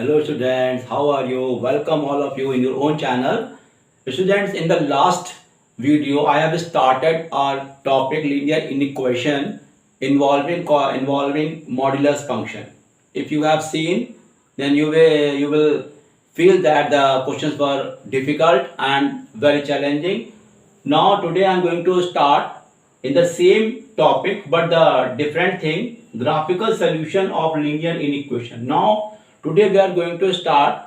Hello students, how are you? Welcome all of you in your own channel. Students, in the last video I have started our topic linear inequation involving modulus function. If you have seen, then you will feel that the questions were difficult and very challenging. Now today I am going to start in the same topic but the different thing, graphical solution of linear inequation. Now today we are going to start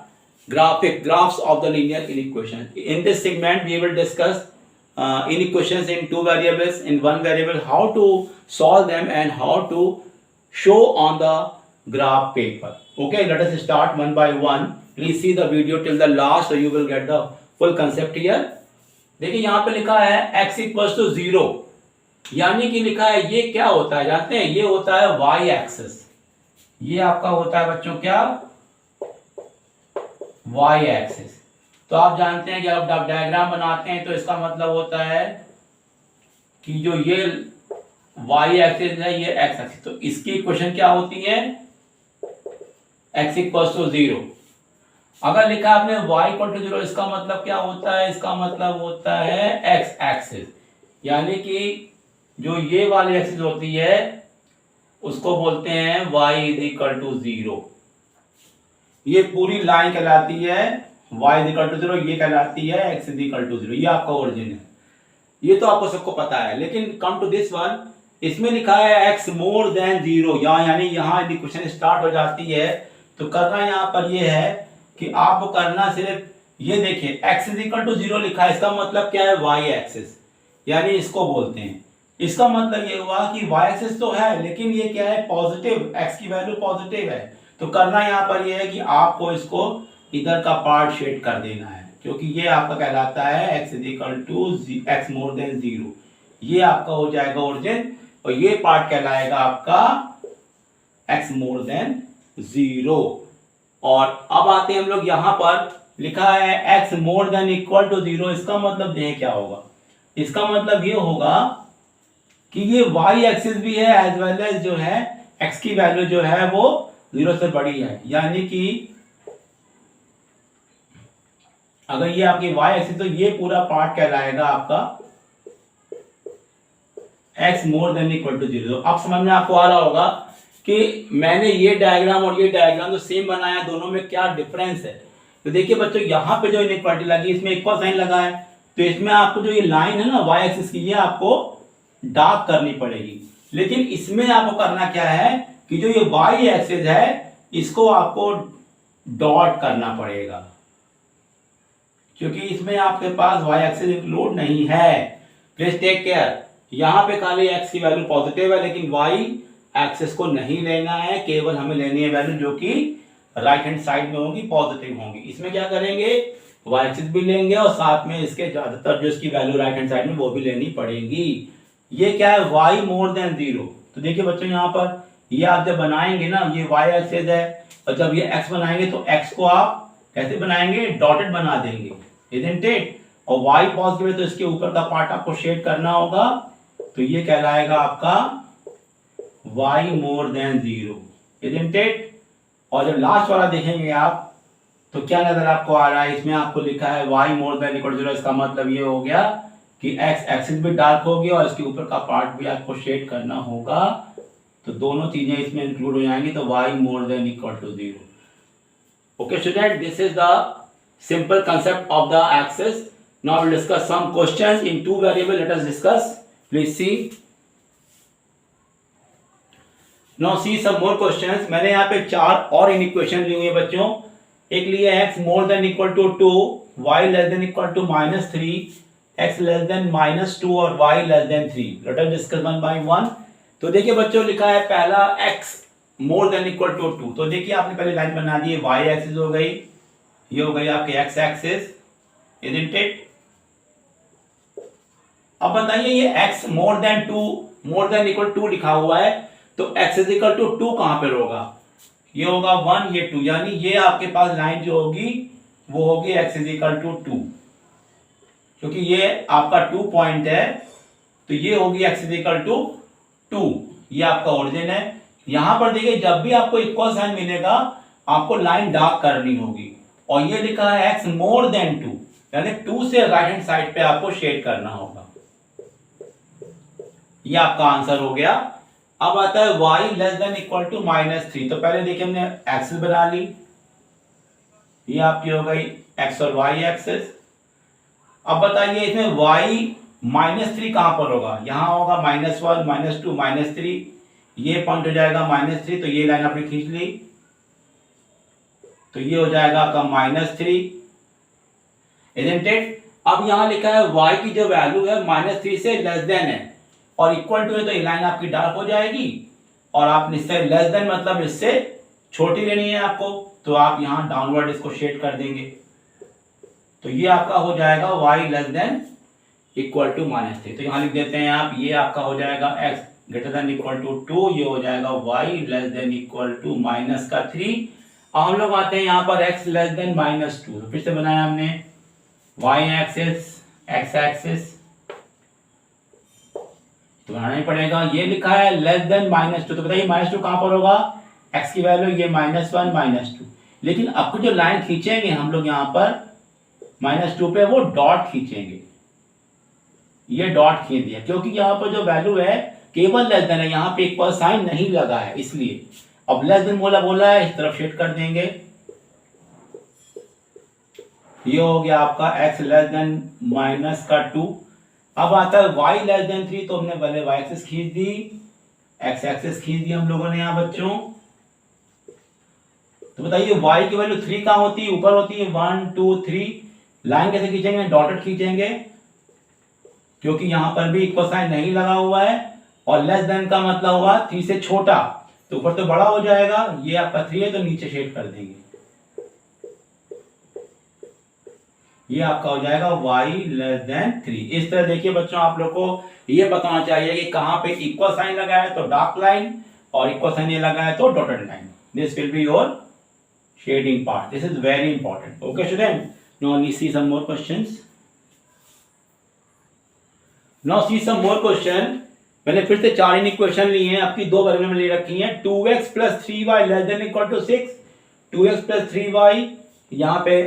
graphs of the linear inequation. In this segment we will discuss inequations in two variables, in one variable, how to solve them and how to show on the graph paper. Okay, let us start one by one. Please see the video till the last so you will get the full concept here. देखिए यहाँ पे लिखा है x equals to 0, यानी कि लिखा है ये क्या होता है जानते हैं, ये होता है y एक्सिस। ये आपका होता है बच्चों क्या, y एक्सिस। तो आप जानते हैं कि जब आप डायग्राम बनाते हैं तो इसका मतलब होता है कि जो ये y एक्सिस है ये x एक्सिस, तो इसकी इक्वेशन क्या होती है, x इक्वल्स टू 0। अगर लिखा आपने y इक्वल टू 0, इसका मतलब क्या होता है, इसका मतलब होता है x एक्सिस, यानी कि जो ये वाली एक्सिस होती है उसको बोलते हैं y इज इक्वल टू 0। ये पूरी लाइन कहलाती है y इज इक्वल टू 0, ये कहलाती है x इज इक्वल टू 0। ये आपका ओरिजिन है, ये तो आपको सबको पता है। लेकिन कम टू दिस वन, इसमें लिखा है x मोर देन 0, यानी यहाँ इक्वेशन स्टार्ट हो जाती है। तो करना यहाँ पर ये है कि आपको करना सिर्फ ये देखिए, x इज इक्वल टू 0 लिखा है, इसका मतलब क्या है, y एक्सिस, यानी इसको बोलते हैं। इसका मतलब ये हुआ कि y एक्सिस तो है लेकिन ये क्या है, पॉजिटिव, x की वैल्यू पॉजिटिव है। तो करना यहाँ पर ये है कि आपको इसको इधर का पार्ट शेड कर देना है, क्योंकि ये आपका कहलाता है x is equal to x more than 0। ये आपका हो जाएगा ओरिजिन और ये पार्ट कहलाएगा आपका x मोर देन 0। और अब आते हैं हम लोग यहाँ पर, लिखा है x more than equal to 0, इसका मतलब देखें क्या होगा। इसका मतलब ये होगा कि ये y एक्सिस भी है एज वेल एज जो है x की वैल्यू जो है वो 0 से बड़ी है, यानी कि अगर ये आपकी y एक्सिस, तो ये पूरा पार्ट कहलाएगा आपका x more than equal to 0। अब समझ में आपको आ रहा होगा कि मैंने ये डायग्राम और ये डायग्राम तो सेम बनाया, दोनों में क्या डिफरेंस है। तो देखिए बच्चों, यहाँ पे जो इनइक्वालिटी लगी, इसमें इक्वल साइन लगा है, तो इसमें आपको जो ये लाइन है ना y एक्सिस की, ये आपको डार्क करनी पड़ेगी। लेकिन इसमें आपको करना क्या है कि जो ये y एक्सिस है इसको आपको डॉट करना पड़ेगा, क्योंकि इसमें आपके पास y एक्सिस इंक्लूड नहीं है। प्लीज टेक केयर, यहाँ पे खाली x की वैल्यू पॉजिटिव है लेकिन y एक्सिस को नहीं लेना है, केवल हमें लेनी है वैल्यू जो कि राइट हैंड साइड में होंगी, पॉजिटिव होंगी। इसमें क्या करेंगे, y एक्सिस भी लेंगे और साथ में इसके ज्यादातर जो इसकी वैल्यू राइट हैंड साइड में वो भी लेनी पड़ेगी। ये क्या है, y मोर देन 0। तो देखिए बच्चों, यहाँ पर ये आप जब बनाएंगे ना, ये y एक्सिस है और जब ये x बनाएंगे तो x को आप कैसे बनाएंगे, डॉटेड बना देंगे, इजंट इट। और y पॉजिटिव है तो इसके ऊपर का पार्ट आपको शेड करना होगा, तो ये कहलाएगा आपका y more than 0, isn't it. और जब लास्ट वाला देखेंगे आप तो क्या नजर आपको आ रहा है, इसमें आपको लिखा है y more than equal to 0। इसका मतलब ये हो गया कि x एक्सिस भी डार्क होगी और इसके ऊपर का पार्ट भी आपको शेड करना होगा, तो दोनों चीजें इसमें इंक्लूड हो जाएंगी, तो y more than equal to 0। Okay student, this is the simple concept of the axis. Now we'll discuss some questions in two variable. Let us discuss. Please see. Now see some more questions. मैंने यहाँ पे 4 और inequation ली हुई है बच्चों। एक लिए x more than equal to 2, y less than equal to -3, x less than -2 और y less than 3। Let us discuss one by one. तो देखिए बच्चों, लिखा है पहला x more than equal to 2। तो देखिए आपने पहले लाइन बना दी है, y एक्सिस हो गई, ये हो गई आपकी x एक्सिस, इजंट इट। अब बताइए ये x मोर देन 2, मोर देन इक्वल 2 लिखा हुआ है, तो x इज इक्वल टू 2 कहां पर होगा, ये होगा 1, ये 2, यानी ये आपके पास लाइन जो होगी वो होगी x इज इक्वल टू 2, क्योंकि ये आपका 2 पॉइंट है, तो ये होगी x इज इक्वल टू 2। ये आपका ओरिजिन है। यहां पर देखिए, जब भी आपको इक्वल साइन मिलेगा आपको लाइन डार्क करनी होगी। और ये लिखा है x मोर देन 2, यानी 2 से राइट हैंड साइड पे आपको शेड करना होगा। ये आपका आंसर हो गया। अब आता है y less than equal to -3। तो पहले देखिए हमने एक्सिस बना ली, ये आपकी हो गई x और y एक्सिस। अब बताइए इसमें y -3 कहां पर होगा? यहां होगा -1 -2 -3, ये पॉइंट हो जाएगा -3, तो ये लाइन आपने खींच ली, तो ये हो जाएगा आपका -3, इजंट इट? अब यहां लिखा है y की जो वैल्यू है -3 से लेस देन है और इक्वल टू है, तो ये लाइन आपकी डार्क हो जाएगी। और आप इससे लेस देन मतलब इससे छोटी लेनी है आपको, तो आप यहां डाउनवर्ड इसको शेड कर देंगे, तो ये आपका हो जाएगा y less than equal to -3। तो यहां लिख देते हैं आप, ये आपका हो जाएगा x greater than equal to 2, ये हो जाएगा y less than equal to -3। अब हम लोग आते हैं यहाँ पर x लेस देन -2, तो फिर से बनाया हमने y एक्सिस x एक्सिस, तो बनाना ही पड़ेगा। ये लिखा है लेस देन -2, तो बताइए -2 कहां पर होगा? x की वैल्यू ये -1 -2, लेकिन आपको जो लाइन खींचेंगे हम लोग यहाँ पर -2 पे, वो डॉट खींचेंगे, ये डॉट खींच दिया, क्योंकि यहाँ पर जो वैल्यू है केवल लेस देन है, यहाँ पे एक पर साइन नहीं लगा है इसलिए। अब लेस देन बोला है, इस तरफ शिफ्ट कर देंगे, ये हो गया आपका x लेस देन -2। अब आता है y लेस देन 3, तो हमने पहले y एक्सिस खींच दी, x एक्सिस खींच दी हम लोगों ने यहाँ बच्चों। तो बताइए y की वैल्यू 3 कहां होती है? ऊपर होती है, 1 2 3। लाइन कैसे खींचेंगे? डॉटेड खींचेंगे, क्योंकि यहां पर भी इक्वल साइन नहीं लगा हुआ है, और लेस देन का मतलब हुआ 3 से छोटा, तो ऊपर तो बड़ा हो जाएगा, ये आपका 3 है तो नीचे शेड कर देंगे, ये आपका हो जाएगा y लेस देन 3। इस तरह देखिए बच्चों, आप लोग को ये बताना चाहिए कि कहां पे इक्वल साइन लगा है तो डार्क लाइन, और इक्वल साइन ये लगा है तो dotted line. This will be your shading part, this is very important. Okay student, now let's see some more questions. Now see some more question. मैंने फिर से 4 इक्वेशन ली हैं, आपकी 2 वेरिएबल में ले रखी हैं। 2x plus 3y less than equal to 6, 2x plus 3y, यहाँ पे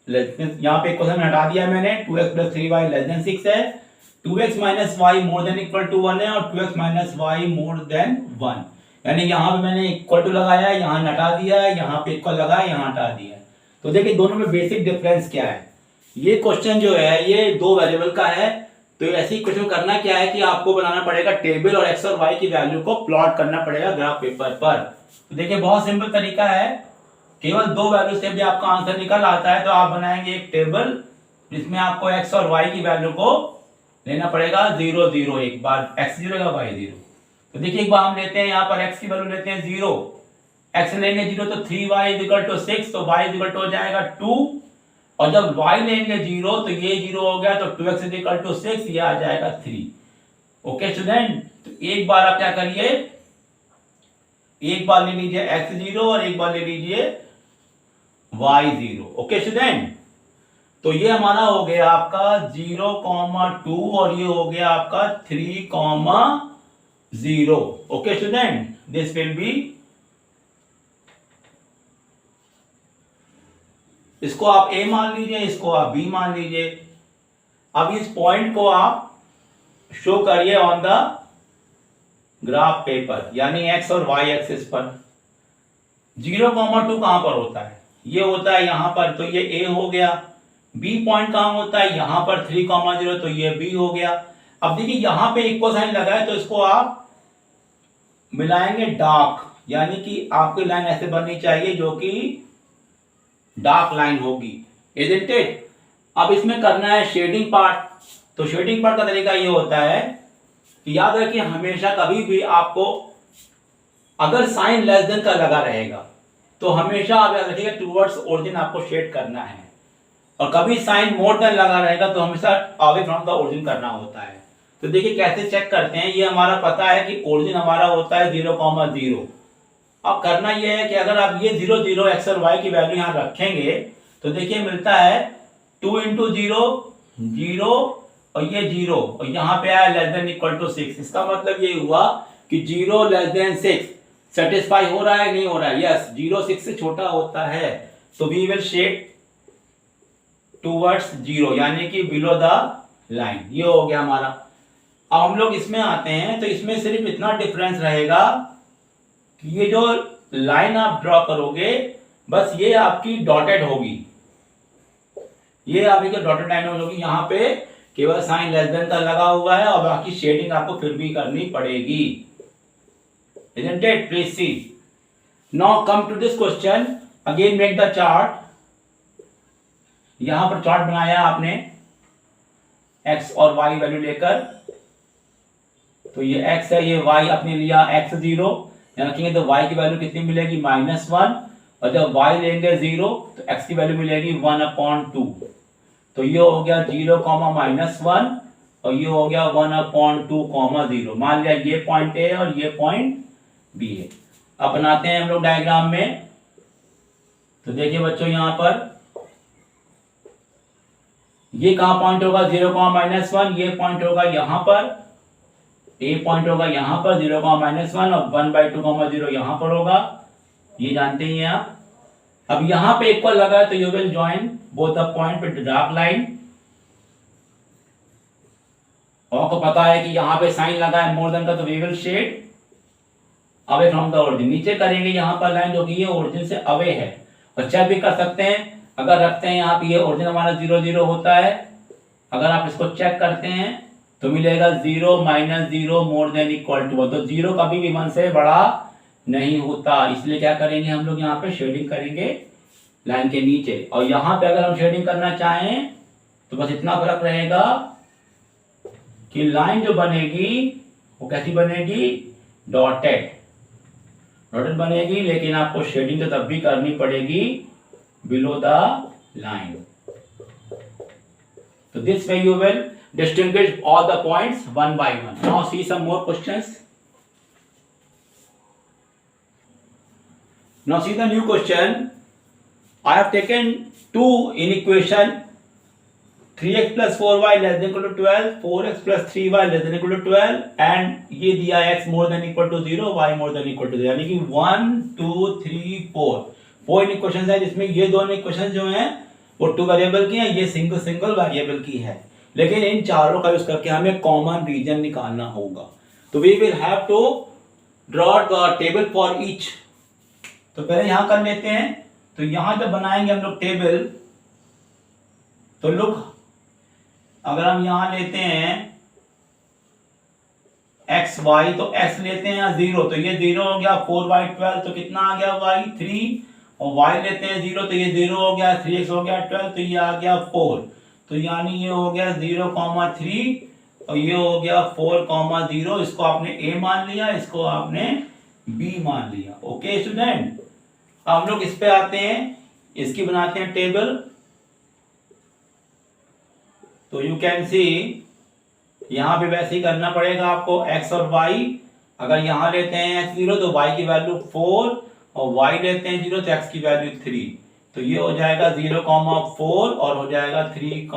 इक्वेशन हटा दिया मैंने, 2x plus 3y less then 6 है, 2x minus y more than equal to 1 है, और 2x minus y more then 1, यानी यहाँ पे मैंने इक्वल टू लगाया है, यहाँ हटा दिया है, यहाँ पे इक्वल लगा है, यहाँ हटा दिया है। तो देखिए दोनों में बेसिक डिफरेंस क्या है। ये क्वेश्चन जो है ये 2 वेरिएबल का है, तो ऐसी क्वेश्चन करना क्या है कि आपको बनाना पड़ेगा टेबल, और x और y की वैल्यू को प्लॉट करना पड़ेगा ग्राफ पेपर पर। तो देखिए बहुत सिंपल तरीका है, केवल 2 वैल्यू से भी आपका आंसर निकल आता है। तो आप बनाएंगे एक टेबल जिसमें आपको x और y की वैल्यू को लेना पड़ेगा 0 0, एक बार x 0 का y 0। तो देखिए एक बार हम लेते हैं यहाँ पर x की वैल्यू लेते हैं 0, x लेंगे 0 तो 3y = 6, तो y = हो जाएगा 2, और जब y लेंगे 0 तो ये 0 हो गया, तो 2x = 6, ये आ जाएगा 3। ओके स्टूडेंट, तो एक बार आप क्या करिए, एक बार ले लीजिए x 0 और एक बार ले लीजिए y 0। ओके स्टूडेंट, तो ये हमारा हो गया आपका 0, 2, और ये हो गया आपका 3, 0। Okay student, this will B, इसको आप a मान लीजिए, इसको आप b मान लीजिए। अब इस पॉइंट को आप शो करिए ऑन द ग्राफ पेपर, यानी x और y एक्सिस पर। 0, 2 कहां पर होता है? ये होता है यहां पर, तो ये a हो गया। b पॉइंट कहां होता है? यहां पर 3, 0, तो ये b हो गया। अब देखिए यहां पे इक्वल साइन लगा है, तो इसको आप मिलाएंगे डार्क, यानी कि आपकी लाइन ऐसे बननी चाहिए जो कि डार्क लाइन होगी, इजंट इट? अब इसमें करना है शेडिंग पार्ट। तो शेडिंग पार्ट का तरीका ये होता है कि याद रखिए हमेशा कभी भी आपको अगर साइन लेस देन का लगा रहेगा तो हमेशा आप याद रखिएगा टुवर्ड्स ओरिजिन आपको शेड करना है, और कभी साइन मोर देन लगा रहेगा तो हमेशा अवे फ्रॉम द ओरिजिन करना होता है। तो देखिए कैसे चेक करते हैं, ये हमारा पता है कि ओरिजिन हमारा होता है 0, 0। अब करना यह है कि अगर आप ये 0 0 x और y की वैल्यू यहां रखेंगे तो देखिए मिलता है 2 × 0 0, और ये 0, और यहां पे आया लेस देन इक्वल टू 6। इसका मतलब ये हुआ कि 0 लेस देन 6, सेटिस्फाई हो रहा है नहीं हो रहा है? यस, 0 6 से छोटा होता है तो वी विल शेड टूवर्ड्स 0 यानी कि बिलो द लाइन। ये हो गया हमारा। अब हम लोग इसमें आते हैं तो इसमें सिर्फ इतना डिफरेंस रहेगा कि ये जो लाइन आप ड्रॉ करोगे बस ये आपकी डॉटेड होगी, ये आपकी डॉटेड लाइन होगी, यहाँ पे केवल साइन लेस देन का लगा हुआ है और बाकी शेडिंग आपको फिर भी करनी पड़ेगी। Isn't it? Please see. Now come to this question. Again make the chart. यहां पर चार्ट बनाया आपने x और y वैल्यू लेकर, तो ये x है, ये y आपने लिया x0, यानी रखेंगे तो y की वैल्यू कितनी मिलेगी -1, और जब y लेंगे 0 तो x की वैल्यू मिलेगी 1/2। तो ये हो गया 0, -1 और ये हो गया 1/2, 0। मान लिया ये पॉइंट A और ये पॉइंट B है। अब बनाते हैं हम लोग डायग्राम में। तो देखिए बच्चों यहां पर ये कहां पॉइंट होगा 0, -1, ये पॉइंट होगा यहां पर, A पॉइंट होगा यहां पर 0, -1 और 1/2, 0 यहां पर होगा, ये जानते ही हैं आप। अब यहां पे इक्वल लगा है तो you will join both the point with dark line. और को पता है कि यहां पे साइन लगा है मोर देन का, तो we will shade away from the origin. नीचे करेंगे यहाँ पर लाइन जो कि ये ओरिजिन से अवे है, और चेक भी कर सकते हैं अगर रखते हैं यहाँ पे ये ओरिजिन हमारा 0 0 होता है, अगर आप इसको चेक करते हैं तो मिलेगा 0 -0 मोर देन इक्वल टू 1। तो 0 कभी भी 1 से बड़ा नहीं होता, इसलिए क्या करेंगे हम लोग यहाँ पे शेडिंग करेंगे लाइन के नीचे। और यहाँ पे अगर हम शेडिंग करना चाहें तो बस इतना फर्क रहेगा कि लाइन जो बनेगी वो कैसी बनेगी, डॉटेड बनेगी, लेकिन आपको शेडिंग तो तब भी करनी पड़ेगी बिलो द लाइन। तो this way you will distinguish all the points one by one. Now see some more questions. Now see the new question. I have taken two inequation 3x plus 4y less than equal to 12, 4x plus 3y less than equal to 12, and ये दिया x more than equal to 0, y more than equal to 0, यानी कि 1 2 3 4 4 equations है, जिसमें ये दोनों equations जो हैं वो 2 वेरिएबल की हैं, ये सिंगल वेरिएबल की है। लेकिन इन चारों का यूज करके हमें कॉमन रीजन निकालना होगा। तो we will have to draw the table for each. तो पहले यहां कर लेते हैं। तो यहां जब बनाएंगे हम लोग टेबल, तो लुक, अगर हम यहां लेते हैं x y, तो x लेते हैं 0, तो ये 0 हो गया, 4y 12, तो कितना आ गया y 3, और y लेते हैं 0, तो ये 0 हो गया, 3x हो गया 12, तो ये आ गया 4। तो यानी ये हो गया 0, 3 और ये हो गया 4, 0। इसको आपने a मान लिया, इसको आपने b मान लिया। ओके स्टूडेंट, हम लोग इस पे आते हैं, इसकी बनाते हैं टेबल। तो यू कैन सी यहां पे वैसे ही करना पड़ेगा आपको। x और y, अगर यहां लेते हैं x 0 तो y की वैल्यू 4, और y लेते हैं 0 तो x की वैल्यू 3। तो ये हो जाएगा 0, 4 और हो जाएगा 3,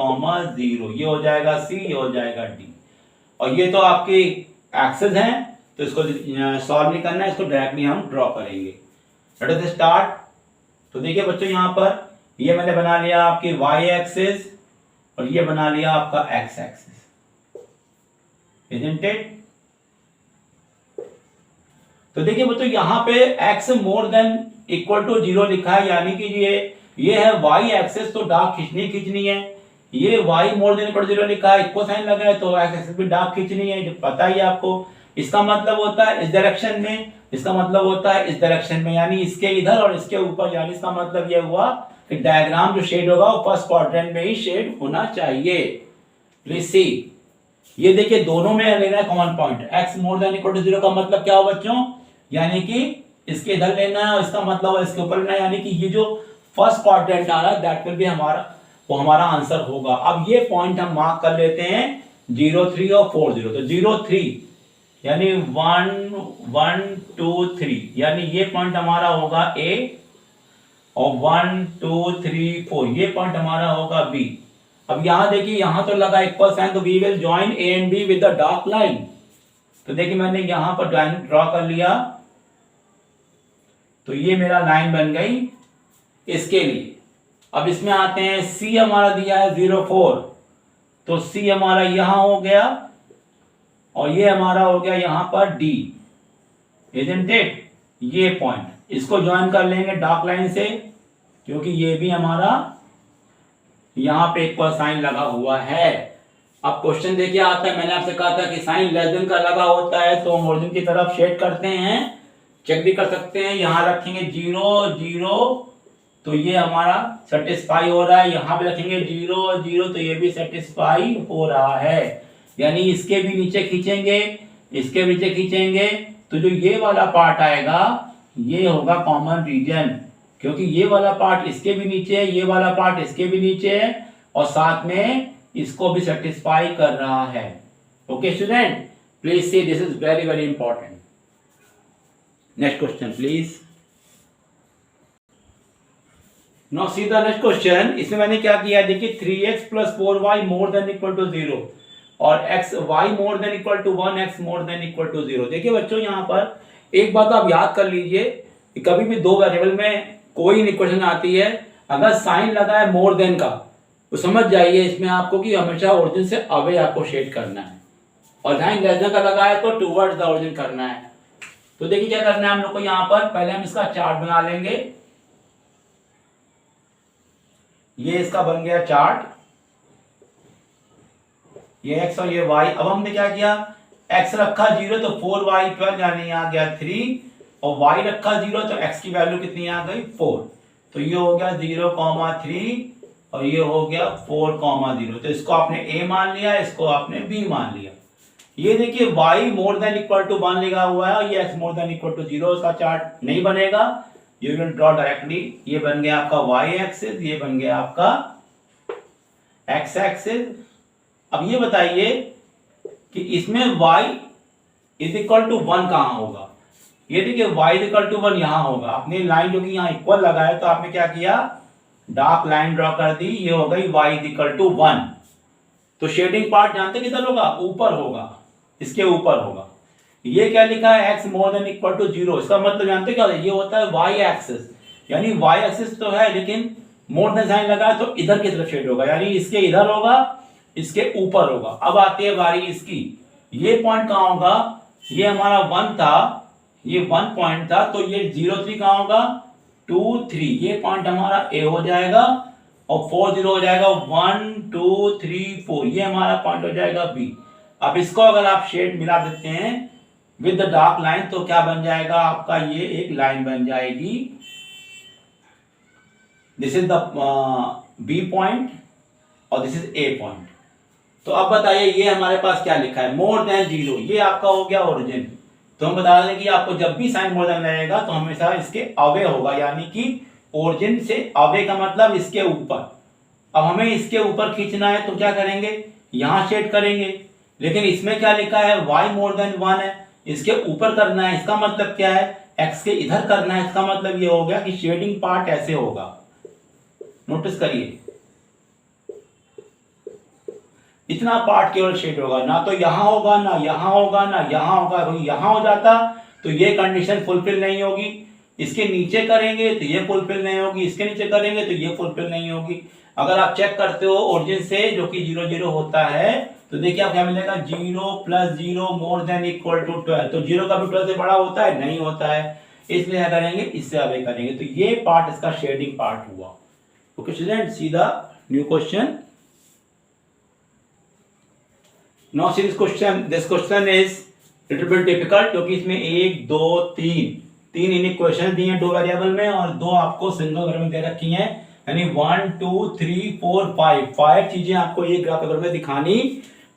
0। ये हो जाएगा c, ये हो जाएगा d। और ये तो आपकी एक्सेस हैं, तो इसको सॉल्व नहीं करना है, इसको डायरेक्टली हम ड्रॉ करेंगे। Let us start. तो देखिए बच्चों, यहां पर ये मैंने बना लिया आपकी y एक्सिस और ये बना लिया आपका x एक्सिस, isn't it? तो देखिए बच्चों, यहां पे x more than equal to 0 लिखा है, यानी कि ये है y एक्सिस, तो डार्क खींचनी है। ये y more than equal to 0 लिखा है, इक्वल साइन लगा है, तो x एक्सिस भी डार्क खींचनी है, जो पता ही आपको। इसका मतलब होता है इस डायरेक्शन में, इसका मतलब होता है इस डायरेक्शन में, यानी इसके इधर और इसके ऊपर। यानी इसका मतलब ये हुआ कि डायग्राम जो शेड होगा वो फर्स्ट क्वाड्रेंट में ही शेड होना चाहिए। प्लीज सी, ये देखिए दोनों में लेना है common point. x more than equal to 0 का मतलब क्या हो बच्चों, यानी कि इसके इधर लेना है और इसका मतलब इसके ऊपर लेना है, यानी कि ये जो फर्स्ट क्वाड्रेंट आ रहा है दैट विल बी हमारा आंसर होगा। अब ये पॉइंट हम मार्क कर लेते हैं 0 3 और 4 0। तो 0 3 यानी 1 1 2 3, यानी ये पॉइंट हमारा होगा A, और 1 2 3 4 ये पॉइंट हमारा होगा B। अब यहां देखिए, यहां तो लगा इक्वल साइन, तो we will join A and B with the dark line. तो देखिए मैंने यहां पर ड्रॉ कर लिया तो ये मेरा लाइन बन गई इसके लिए। अब इसमें आते हैं, सी हमारा दिया है 0.4, तो सी हमारा यहां हो गया और ये हमारा हो गया यहां पर डी, इजंट इट? ये पॉइंट इसको ज्वाइन कर लेंगे डार्क लाइन से, क्योंकि ये भी हमारा यहां पे इक्वल साइन लगा हुआ है। अब क्वेश्चन देखिए आता है, मैंने आपसे कहा था कि साइन लेस देन का लगा होता है तो हम ओरिजिन की तरफ शेड करते हैं, चेक भी कर सकते हैं। यहां रखेंगे 0 0 तो ये हमारा सेटिस्फाई हो रहा है, यहां भी रखेंगे 0 0 तो ये भी सेटिस्फाई हो रहा है। यानी इसके भी नीचे खींचेंगे, इसके नीचे खींचेंगे, तो जो ये वाला पार्ट आएगा ये होगा कॉमन रीजन, क्योंकि ये वाला पार्ट इसके भी नीचे है, ये वाला पार्ट इसके भी नीचे है और साथ में इसको भी सेटिस्फाई कर रहा है। Okay student, please see this is very very important. Next question please. Now see the next question. इसमें मैंने क्या किया, देखिए 3x + 4y more than equal to 0 और y more than equal to 1, x more than equal to 0। देखिए बच्चों यहाँ पर एक बात आप याद कर लीजिए कि कभी भी दो वेरिएबल में कोई इक्वेशन आती है, अगर साइन लगा है मोर देन का तो समझ जाइए इसमें आपको कि हमेशा ओरिजिन से अवे आपको शेड करना है, और साइन लेस देन का लगा है तो टुवर्ड्स द ओरिजिन करना है। तो देखिए क्या करना है हम लोग को, यहाँ पर पहले हम इसका चार्ट बना लेंगे। ये इसका बन गया चार्ट, ये x और ये y। अब हमने क्या किया, x रखा 0 तो 4y 12 यानी आ गया 3, और y रखा 0 तो x की वैल्यू कितनी आ गई 4, तो ये हो गया 0,3 और ये हो गया 4,0। तो इसको आपने a मान लिया, इसको आपने b मान लिया। ये देखिए y more than equal to 1 लिखा हुआ है और ये x more than equal to 0, इसका चार्ट नहीं बनेगा। यू विल ड्रॉ डायरेक्टली, ये बन गया आपका y एक्सिस, ये बन गया आपका x एक्सिस। अब ये बताइए कि इसमें y इज इक्वल टू 1 कहां होगा। ये देखिए y इज इक्वल टू 1 यहां होगा। आपने लाइन जो कि यहां इक्वल लगा है तो आपने क्या किया, डार्क लाइन ड्रॉ कर दी, ये हो गई y इज इक्वल टू 1। तो शेडिंग पार्ट जानते किधर होगा, ऊपर होगा, इसके ऊपर होगा। ये क्या लिखा है, x more than equal to 0, इसका मतलब जानते क्या होता है, ये होता है y एक्सिस। यानी y एक्सिस तो है लेकिन मोर देन साइन लगा है तो इधर की तरफ शेड होगा, यानी इसके इधर होगा, इसके ऊपर होगा। अब आती है बारी इसकी, ये पॉइंट कहां होगा, ये हमारा 1 था, ये 1 पॉइंट था, तो ये 0,3 कहां होगा 2 3, ये पॉइंट हमारा A हो जाएगा और 4 0 हो जाएगा 1 2 3 4, ये हमारा पॉइंट हो जाएगा B। अब इसको अगर आप शेड मिला देते हैं विद द डार्क लाइन तो क्या बन जाएगा आपका, ये एक लाइन बन जाएगी। This is the B point और दिस इज A पॉइंट। तो अब बताइए ये हमारे पास क्या लिखा है, मोर देन 0, ये आपका हो गया ओरिजिन। तो हम बता दें कि आपको जब भी साइन मोर देन रहेगा तो हमेशा इसके अवे होगा, यानी कि ओरिजिन से अवे का मतलब इसके ऊपर। अब हमें इसके ऊपर खींचना है तो क्या करेंगे, यहां शेड करेंगे, लेकिन इसमें क्या लिखा है y मोर देन 1 है, इसके ऊपर करना है, इसका मतलब क्या है x के इधर करना है, इसका मतलब ये हो गया कि शेडिंग पार्ट ऐसे होगा। नोटिस करिए इतना पार्ट केवल शेड होगा, ना तो यहां होगा, ना यहां होगा, ना यहां होगा। क्योंकि यहां हो जाता तो ये कंडीशन फुलफिल नहीं होगी, इसके नीचे करेंगे तो ये फुलफिल नहीं होगी, इसके नीचे करेंगे तो ये फुलफिल नहीं होगी। अगर आप चेक करते हो ओरिजिन से जो कि 0 0 होता है तो देखिए आप क्या मिलेगा, 0 + 0 मोर देन इक्वल टू 12। तो 0 का भी 12 से बड़ा होता है, नहीं होता है, इसलिए क्या करेंगे, इससे अवे करेंगे। तो ये पार्ट इसका शेडिंग पार्ट हुआ। Okay student, C the new question. Now see this question. This question is little bit difficult क्योंकि इसमें 1 2 3 इक्वेशन दी हैं दो वेरिएबल में और दो आपको सिंगल वेरिएबल में दे रखी हैं, यानी 1 2 3 4 5 चीजें आपको ये ग्राफ पेपर में दिखानी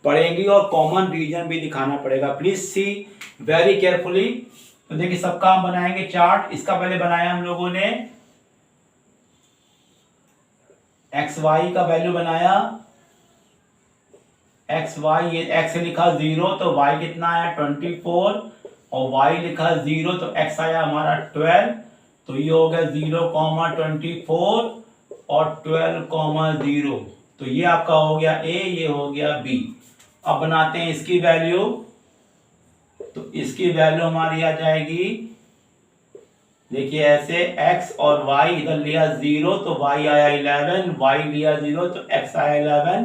पड़ेगी और कॉमन रीजन भी दिखाना पड़ेगा। Please see very carefully. तो देखिए सबका हम बनाएंगे चार्ट। इसका पहले बनाया हम लोगों ने एक्स वाई का वैल्यू बनाया, एक्स वाई, ये एक्स लिखा 0 तो y कितना आया 24 और y लिखा 0 तो x आया हमारा 12। तो ये हो गया 0,24 और 12,0। तो ये आपका हो गया A, ये हो गया B। अब बनाते हैं इसकी वैल्यू। तो इसकी वैल्यू हमारी आ जाएगी, देखिए ऐसे x और y इधर लिया 0 तो y आया 11, y लिया 0 तो x आया 11,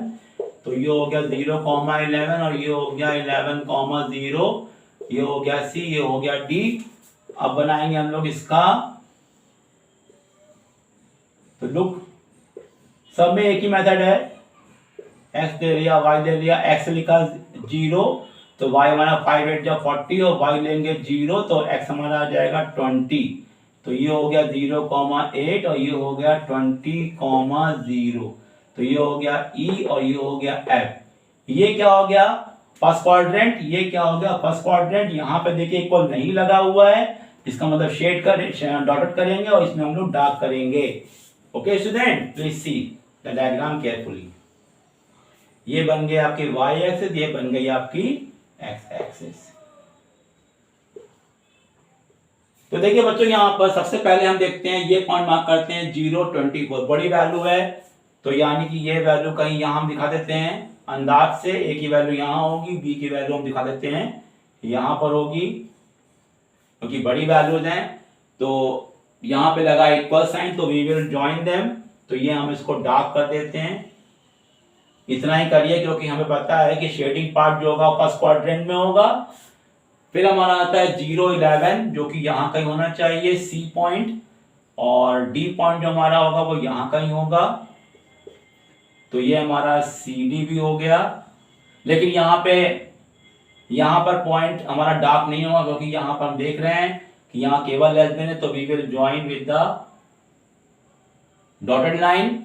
तो ये हो गया 0,11 और ये हो गया 11,0, ये हो गया C, ये हो गया D। अब बनाएंगे हम लोग इसका, तो लुक सब में एक ही मेथड है, x दे लिया y दे लिया, x लिखा 0 तो y हमारा 5 8 जा 40 और y लेंगे 0 तो x हमारा आ जाएगा 20, तो ये हो गया 0,8 और ये हो गया 20,0, तो ये हो गया E और ये हो गया F। ये क्या हो गया फर्स्ट क्वाड्रेंट, ये क्या हो गया फर्स्ट क्वाड्रेंट। यहाँ पे देखिए इक्वल नहीं लगा हुआ है, इसका मतलब शेड कर डॉटेड करेंगे और इसमें हम लोग डार्क करेंगे। Okay student, please see the diagram carefully. ये बन गए आपकी y एक्सिस, ये बन गई आपकी x एक्सिस। तो देखिए बच्चों यहाँ पर सबसे पहले हम देखते हैं, ये पॉइंट मार्क करते हैं 0 24 बड़ी वैल्यू है, तो यानी कि ये वैल्यू कहीं यहाँ हम दिखा देते हैं अंदाज से, a की वैल्यू यहाँ होगी, b की वैल्यू हम दिखा देते हैं यहाँ पर होगी, क्योंकि बड़ी वैल्यूज हैं। तो यहाँ पे लगा इक्वल साइन, तो वी विल जॉइन देम, तो ये हम इसको डार्क कर देते हैं। इतना ही करिए क्योंकि हमें पता है कि शेडिंग पार्ट जो होगा फर्स्ट क्वाड्रेंट में होगा। फिर हमारा आता है 0 11 जो कि यहाँ कहीं होना चाहिए C पॉइंट, और D पॉइंट जो हमारा होगा वो यहाँ कहीं होगा, तो ये हमारा CD भी हो गया। लेकिन यहाँ पर पॉइंट हमारा डार्क नहीं होगा क्योंकि यहाँ पर हम देख रहे हैं कि यहाँ केवल लेस देन है, तो we will join with the dotted line.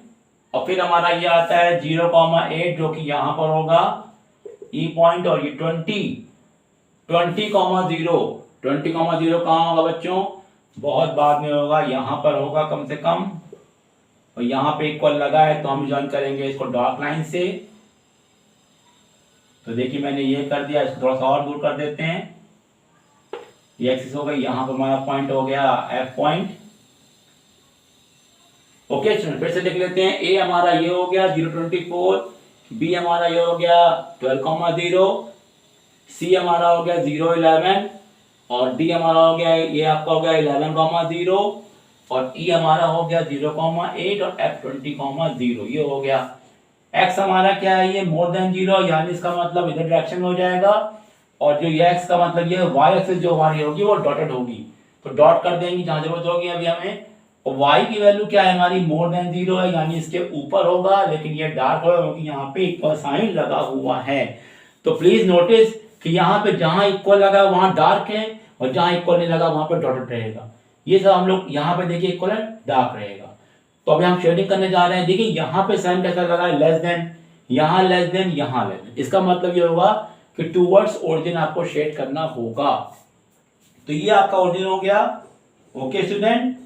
और फिर हमारा ये आता है 0,8 जो कि यहाँ पर होगा E पॉइंट, और ये 20,0 कहाँ होगा बच्चों, बहुत बाद में होगा, यहाँ पर होगा कम से कम, और यहाँ पे इक्वल लगा है तो हम ज्वाइन करेंगे इसको डार्क लाइन से। तो देखिए मैंने ये कर दिया, इसको थोड़ा सा और दूर कर देते हैं, ये एक्सिस हो गई, यहाँ पर हमारा पॉइंट हो गया F पॉइंट। ओके स्टूडेंट, फिर से देख लेते हैं, A हमारा ये हो गया 0,24, B हमारा ये हो गया 12,0, C हमारा हो गया 0,11 और D हमारा हो गया, ये आपका हो गया 11,0 और E हमारा हो गया 0,8 और F 20,0, ये हो गया। X हमारा क्या है, ये मोर देन 0, यानी इसका मतलब इधर डायरेक्शन हो जाएगा, और जो ये X का मतलब ये Y एक्सिस जो हमारी होगी वो डॉटेड होगी, तो डॉट कर देंगे जहां जरूरत होगी अभी हमें। और y की वैल्यू क्या है हमारी, मोर देन 0 है, यानी इसके ऊपर होगा, लेकिन ये डार्क होगा क्योंकि यहाँ पे इक्वल साइन लगा हुआ है। तो प्लीज नोटिस कि यहाँ पे जहां इक्वल लगा वहां डार्क है, और जहां इक्वल नहीं लगा वहां पे डॉटेड रहेगा। ये सब हम लोग यहाँ पे देखिए इक्वल है, डार्क रहेगा। तो अभी हम शेडिंग करने जा रहे हैं, देखिए यहाँ पे साइन कैसा लगा है, लेस देन, यहाँ लेस देन, यहाँ लेस देन। इसका मतलब ये होगा कि टूवर्ड्स ओरिजिन आपको शेड करना होगा। तो ये आपका ओरिजिन हो गया। ओके स्टूडेंट,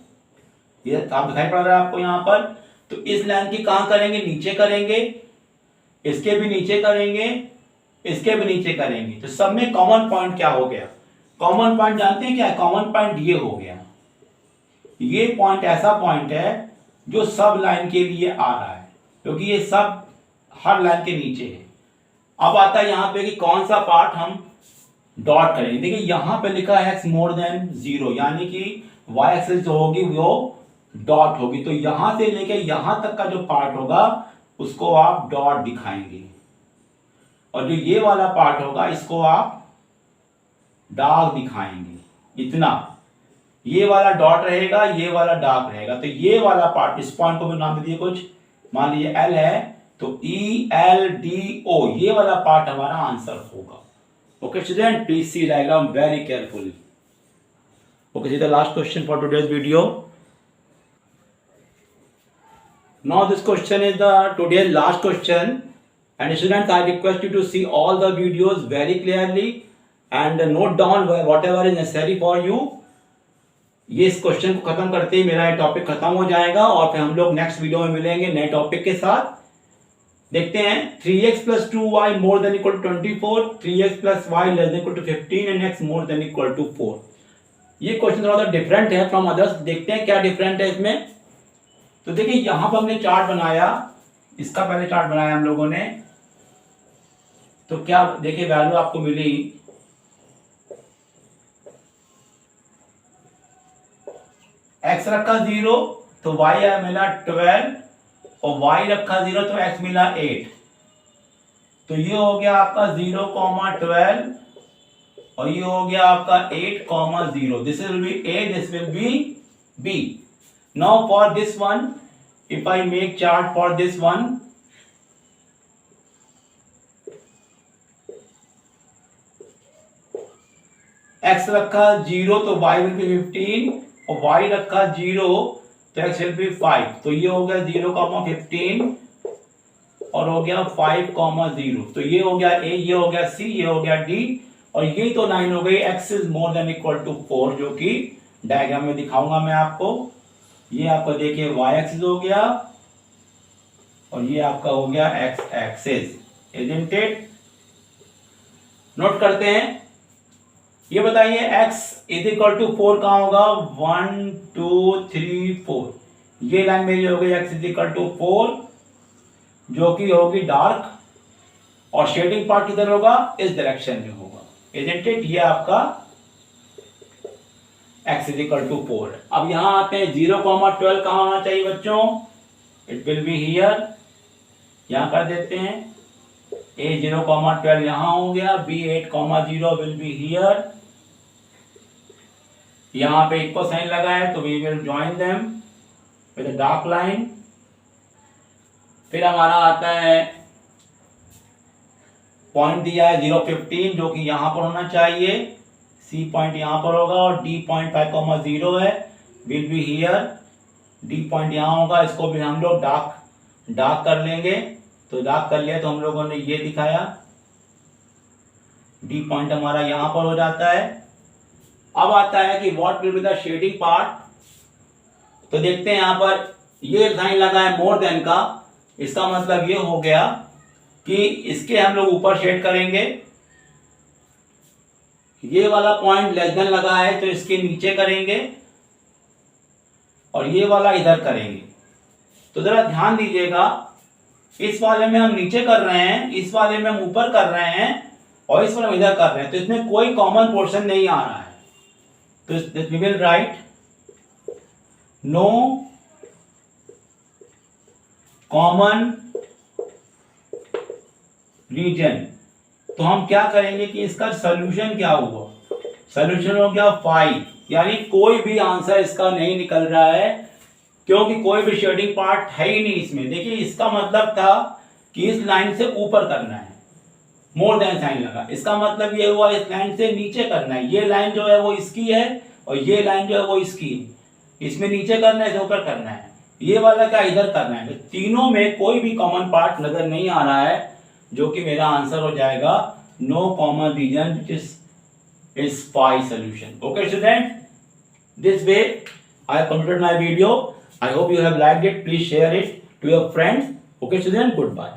ये आप दिखाई पड़ रहा है आपको यहाँ पर। तो इस लाइन की कहां करेंगे, नीचे करेंगे, इसके भी नीचे करेंगे, इसके भी नीचे करेंगे। तो सब में कॉमन पॉइंट क्या हो गया, कॉमन पॉइंट जानते हैं क्या है, कॉमन पॉइंट ये हो गया, ये पॉइंट ऐसा पॉइंट है जो सब लाइन के लिए आ रहा है, क्योंकि ये सब हर लाइन के नीचे है। अब आता है यहाँ पे कि कौन सा पार्ट हम डॉट करेंगे। देखिए यहाँ पे लिखा है x मोर देन 0, यानी कि y एक्सिस जो होगी वो डॉट होगी, तो यहां से लेके यहां तक का जो पार्ट होगा उसको आप डॉट दिखाएंगे, और जो ये वाला पार्ट होगा इसको आप डार्क दिखाएंगे। इतना, ये वाला डॉट रहेगा, ये वाला डार्क रहेगा। तो ये वाला पार्ट, इस पॉइंट को भी नाम दे दिए कुछ, मान लीजिए L है, तो ELDO, ये वाला पार्ट हमारा आंसर होगा। Okay student, please C diagram very carefully. Okay, see the last question for today's video. Now this question is the today's last question, and students I request you to see all the videos very clearly and note down whatever is necessary for you. ये इस question को खत्म करते ही मेरा ये topic खत्म हो जाएगा, और फिर हम लोग नेक्स्ट वीडियो में मिलेंगे नए टॉपिक के साथ। देखते हैं 3x plus 2y more than equal to 24, 3x plus y less than equal to 15 and x more than equal to 4। ये क्वेश्चन थोड़ा सा डिफरेंट है फ्रॉम अदर्स, देखते हैं क्या डिफरेंट है इसमें। तो देखिए यहां पर हमने चार्ट बनाया, इसका पहले चार्ट बनाया हम लोगों ने, तो क्या देखिए वैल्यू आपको मिली x रखा 0 तो y मिला 12 और y रखा 0 तो x मिला 8। तो ये हो गया आपका 0,12 और ये हो गया आपका 8,0। This will B a, this will B b। Now for this one, if I make chart for this one, x रखा 0 तो y विल बी 15 और y रखा 0 तो x विल बी 5। तो ये हो गया 0,15 और हो गया 5,0। तो ये हो गया a, ये हो गया c, ये हो गया d और ये तो लाइन हो गई x is more than equal to 4, जो कि डायग्राम में दिखाऊंगा मैं आपको। ये आपको देखिए y एक्सिस हो गया और ये आपका हो गया x axis, isn't it? Note करते हैं। ये बताइए x इज इक्वल टू 4 कहां होगा? 1 2 3 4। ये लाइन मेरी हो गई x इज इक्वल टू 4, जो कि होगी डार्क, और शेडिंग पार्ट किधर होगा? इस डायरेक्शन में होगा, इजंट इट? ये आपका x इज इक्वल टू 4। अब यहां आते हैं 0,12 कहां होना चाहिए बच्चों? इट विल बी हियर, यहां कर देते हैं। a 0,12 यहां हो गया, b 8,0 विल बी हियर। यहां पे इक्वल साइन लगा है तो we will join them with a dark line. फिर हमारा आता है पॉइंट दिया है 0,15, जो कि यहां पर होना चाहिए। C पॉइंट यहां पर होगा और D पॉइंट 5,0 है, will be here. D point यहां होगा, इसको भी हम लोग डार्क कर लेंगे। तो डार्क कर लिया तो हम लोगों ने ये दिखाया, D पॉइंट हमारा यहां पर हो जाता है। अब आता है कि what will be the shading part. तो देखते हैं यहां पर ये साइन लगा है मोर देन का, इसका मतलब ये हो गया कि इसके हम लोग ऊपर शेड करेंगे। ये वाला पॉइंट लेस देन लगा है तो इसके नीचे करेंगे और ये वाला इधर करेंगे। तो जरा ध्यान दीजिएगा, इस वाले में हम नीचे कर रहे हैं, इस वाले में हम ऊपर कर रहे हैं और इस वाले में इधर कर रहे हैं, तो इसमें कोई कॉमन पोर्शन नहीं आ रहा है। तो we will write no common region. तो हम क्या करेंगे कि इसका सॉल्यूशन क्या हुआ? सॉल्यूशन हो गया 5, यानी कोई भी आंसर इसका नहीं निकल रहा है, क्योंकि कोई भी शेडिंग पार्ट है ही नहीं इसमें। देखिए इसका मतलब था कि इस लाइन से ऊपर करना है, मोर देन साइन लगा, इसका मतलब ये हुआ इस लाइन से नीचे करना है। ये लाइन जो है वो इसकी है और ये लाइन जो है वो इसकी है, इसमें नीचे करना है, ऊपर करना है, ये वाला क्या इधर करना है। तो तीनों में कोई भी कॉमन पार्ट नजर नहीं आ रहा है, जो कि मेरा आंसर हो जाएगा no common reason, which is 5 solution. Okay student, this way I have completed my video. I hope you have liked it. Please share it to your friends. Okay student, goodbye.